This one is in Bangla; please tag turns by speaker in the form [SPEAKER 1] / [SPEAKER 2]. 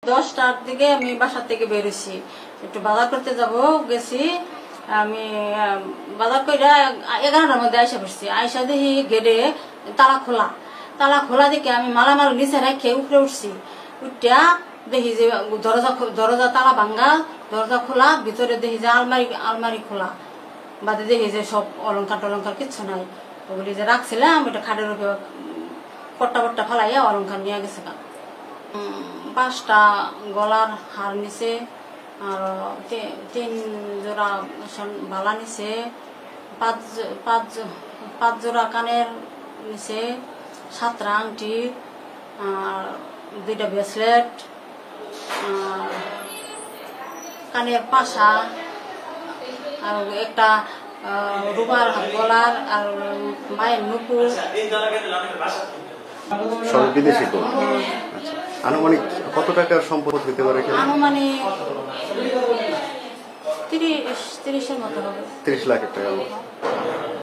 [SPEAKER 1] 10টার দিকে আমি বাসা থেকে বেরোছি, একটু বাজার করতে যাব গেছি। আমি বাজার করে 11টার মধ্যে আইসা পড়ছি। আইসা দেখি গেটে তালা খোলা দেখে আমি মালামাল নিচে রেখে উপরে উঠছি। উঠিয়া দেখি যে দরজা তালা ভাঙ্গা, দরজা খোলা, ভিতরে দেখি যে আলমারি খোলা, বাদে দেখি যে সব অলঙ্কার টলঙ্কার কিচ্ছু নাই। ওগুলি যে রাখছিলাম ওটা খাটের উপরে পট্টা ফালাইয়া অলঙ্কার নিয়ে গেছে। 5টা গলার হার নিছে, আর 3 জোড়া বালা নিছে, 5 জোড়া কানের নিছে, 7টা আংটি, আর 2টা ব্রেসলেট, আর কানের পাশা, আর একটা রুমার গলার, আর মায়ের নুপুর।
[SPEAKER 2] সব বিদেশি তো। আচ্ছা, আনুমানিক কত টাকার সম্পদ হতে পারে?
[SPEAKER 1] আনুমানিক 30-এর মতো হবে।
[SPEAKER 2] 30 লাখ টাকা।